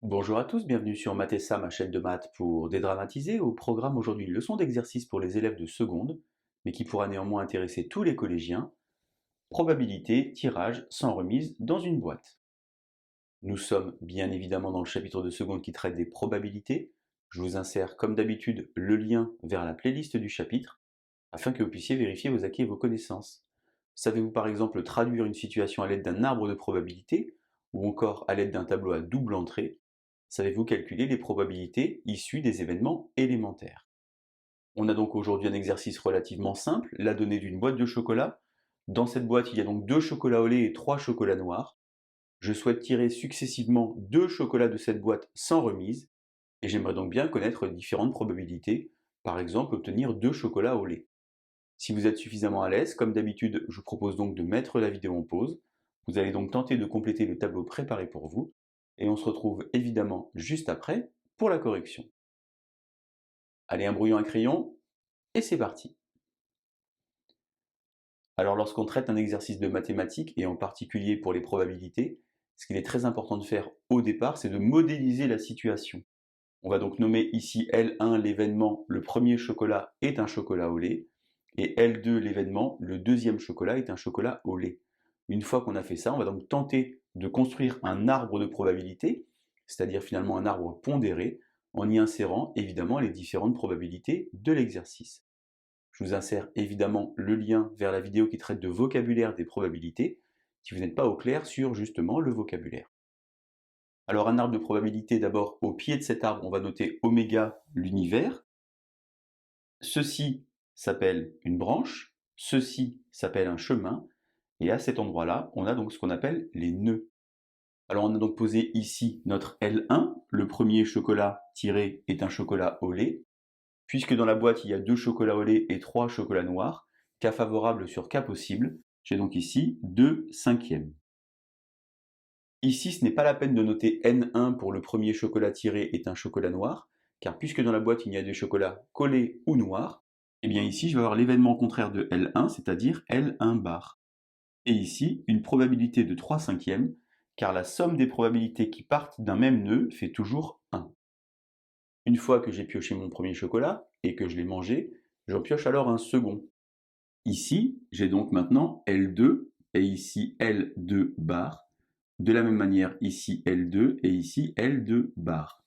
Bonjour à tous, bienvenue sur Mathessa, ma chaîne de maths pour dédramatiser. Au programme aujourd'hui une leçon d'exercice pour les élèves de seconde, mais qui pourra néanmoins intéresser tous les collégiens. Probabilité, tirage, sans remise, dans une boîte. Nous sommes bien évidemment dans le chapitre de seconde qui traite des probabilités. Je vous insère comme d'habitude le lien vers la playlist du chapitre, afin que vous puissiez vérifier vos acquis et vos connaissances. Savez-vous par exemple traduire une situation à l'aide d'un arbre de probabilité, ou encore à l'aide d'un tableau à double entrée? Savez-vous calculer les probabilités issues des événements élémentaires? On a donc aujourd'hui un exercice relativement simple, la donnée d'une boîte de chocolat. Dans cette boîte, il y a donc 2 chocolats au lait et 3 chocolats noirs. Je souhaite tirer successivement 2 chocolats de cette boîte sans remise, et j'aimerais donc bien connaître les différentes probabilités, par exemple obtenir 2 chocolats au lait. Si vous êtes suffisamment à l'aise, comme d'habitude, je vous propose donc de mettre la vidéo en pause. Vous allez donc tenter de compléter le tableau préparé pour vous, et on se retrouve évidemment juste après pour la correction. Allez, un brouillon, un crayon, et c'est parti. Alors lorsqu'on traite un exercice de mathématiques, et en particulier pour les probabilités, ce qu'il est très important de faire au départ, c'est de modéliser la situation. On va donc nommer ici L1 l'événement, le premier chocolat est un chocolat au lait, et L2 l'événement, le deuxième chocolat est un chocolat au lait. Une fois qu'on a fait ça, on va donc tenter de construire un arbre de probabilité, c'est-à-dire finalement un arbre pondéré, en y insérant évidemment les différentes probabilités de l'exercice. Je vous insère évidemment le lien vers la vidéo qui traite de vocabulaire des probabilités, si vous n'êtes pas au clair sur justement le vocabulaire. Alors un arbre de probabilité, d'abord au pied de cet arbre, on va noter oméga, l'univers. Ceci s'appelle une branche, ceci s'appelle un chemin, et à cet endroit-là, on a donc ce qu'on appelle les nœuds. Alors on a donc posé ici notre L1, le premier chocolat tiré est un chocolat au lait. Puisque dans la boîte il y a 2 chocolats au lait et 3 chocolats noirs, cas favorable sur cas possible, j'ai donc ici 2 cinquièmes. Ici, ce n'est pas la peine de noter N1 pour le premier chocolat tiré est un chocolat noir, car puisque dans la boîte il y a des chocolats collés ou noirs, et bien ici je vais avoir l'événement contraire de L1, c'est-à-dire L1 bar. Et ici, une probabilité de 3 cinquièmes, car la somme des probabilités qui partent d'un même nœud fait toujours 1. Une fois que j'ai pioché mon premier chocolat, et que je l'ai mangé, j'en pioche alors un second. Ici, j'ai donc maintenant L2, et ici L2 bar. De la même manière, ici L2 et ici L2 bar.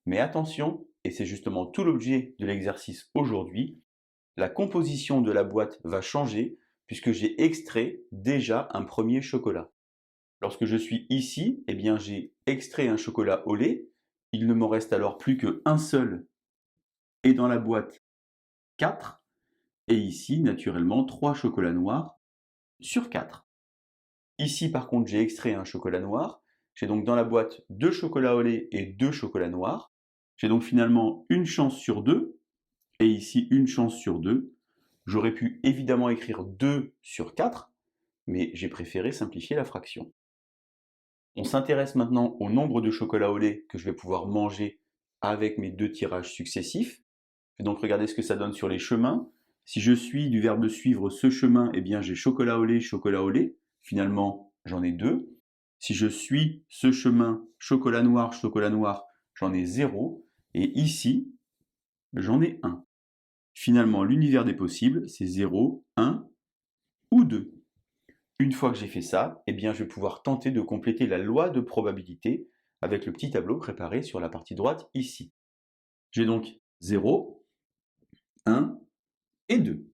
Mais attention, et c'est justement tout l'objet de l'exercice aujourd'hui, la composition de la boîte va changer puisque j'ai extrait déjà un premier chocolat. Lorsque je suis ici, eh bien j'ai extrait un chocolat au lait, il ne m'en reste alors plus qu'un seul, et dans la boîte 4, et ici naturellement 3 chocolats noirs sur 4. Ici, par contre, j'ai extrait un chocolat noir. J'ai donc dans la boîte 2 chocolats au lait et 2 chocolats noirs. J'ai donc finalement une chance sur 2, et ici une chance sur 2. J'aurais pu évidemment écrire 2 sur 4, mais j'ai préféré simplifier la fraction. On s'intéresse maintenant au nombre de chocolats au lait que je vais pouvoir manger avec mes 2 tirages successifs. Je vais donc regarder ce que ça donne sur les chemins. Si je suis du verbe suivre ce chemin, eh bien j'ai chocolat au lait, chocolat au lait. Finalement, j'en ai 2. Si je suis ce chemin, chocolat noir, j'en ai 0. Et ici, j'en ai 1. Finalement, l'univers des possibles, c'est 0, 1 ou 2. Une fois que j'ai fait ça, eh bien je vais pouvoir tenter de compléter la loi de probabilité avec le petit tableau préparé sur la partie droite ici. J'ai donc 0, 1 et 2.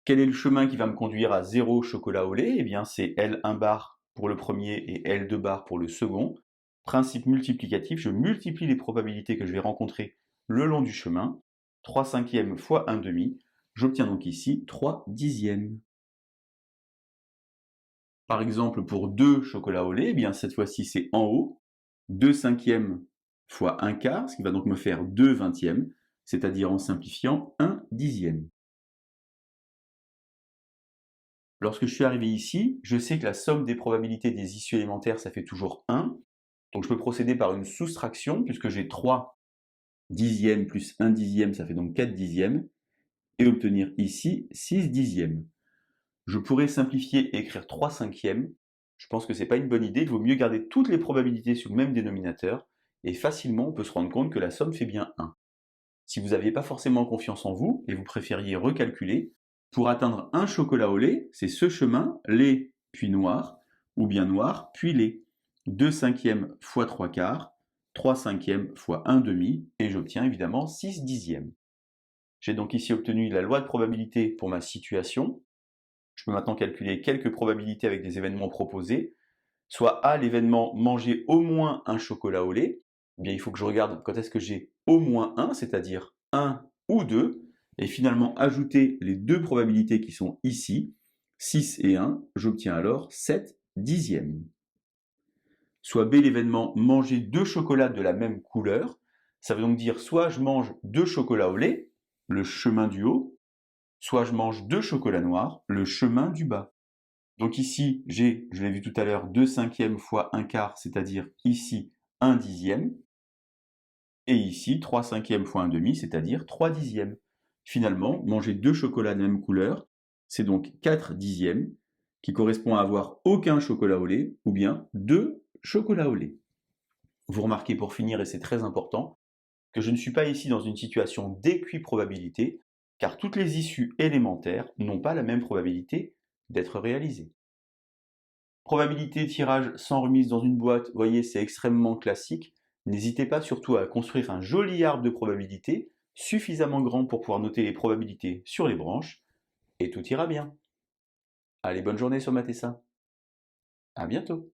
Quel est le chemin qui va me conduire à 0 chocolat au lait? Eh bien, c'est L1 bar pour le premier et L2 bar pour le second. Principe multiplicatif, je multiplie les probabilités que je vais rencontrer le long du chemin. 3 cinquièmes fois 1 demi. J'obtiens donc ici 3 dixièmes. Par exemple, pour 2 chocolats au lait, eh bien, cette fois-ci, c'est en haut. 2 cinquièmes fois 1 quart, ce qui va donc me faire 2 vingtièmes, c'est-à-dire en simplifiant 1 dixième. Lorsque je suis arrivé ici, je sais que la somme des probabilités des issues élémentaires, ça fait toujours 1. Donc je peux procéder par une soustraction, puisque j'ai 3 dixièmes plus 1 dixième, ça fait donc 4 dixièmes, et obtenir ici 6 dixièmes. Je pourrais simplifier et écrire 3 cinquièmes. Je pense que ce n'est pas une bonne idée, il vaut mieux garder toutes les probabilités sous le même dénominateur, et facilement on peut se rendre compte que la somme fait bien 1. Si vous n'aviez pas forcément confiance en vous et vous préfériez recalculer, pour atteindre un chocolat au lait, c'est ce chemin, lait puis noir, ou bien noir puis lait. 2 cinquièmes fois 3 quarts, 3 cinquièmes fois 1 demi, et j'obtiens évidemment 6 dixièmes. J'ai donc ici obtenu la loi de probabilité pour ma situation. Je peux maintenant calculer quelques probabilités avec des événements proposés. Soit A, l'événement manger au moins un chocolat au lait. Eh bien, il faut que je regarde quand est-ce que j'ai au moins un, c'est-à-dire 1 ou 2, et finalement ajouter les deux probabilités qui sont ici, 6 et 1, j'obtiens alors 7 dixièmes. Soit B, l'événement manger deux chocolats de la même couleur. Ça veut donc dire soit je mange deux chocolats au lait, le chemin du haut, soit je mange deux chocolats noirs, le chemin du bas. Donc ici, j'ai, je l'ai vu tout à l'heure, 2 cinquièmes fois 1 quart, c'est-à-dire ici 1 dixième, et ici 3 cinquièmes fois 1 demi, c'est-à-dire 3 dixièmes. Finalement, manger deux chocolats de même couleur, c'est donc 4 dixièmes, qui correspond à avoir aucun chocolat au lait, ou bien deux chocolats au lait. Vous remarquez pour finir, et c'est très important, que je ne suis pas ici dans une situation d'équiprobabilité, car toutes les issues élémentaires n'ont pas la même probabilité d'être réalisées. Probabilité tirage sans remise dans une boîte, vous voyez, c'est extrêmement classique. N'hésitez pas surtout à construire un joli arbre de probabilité, suffisamment grand pour pouvoir noter les probabilités sur les branches, et tout ira bien. Allez, bonne journée sur Matessa. À bientôt.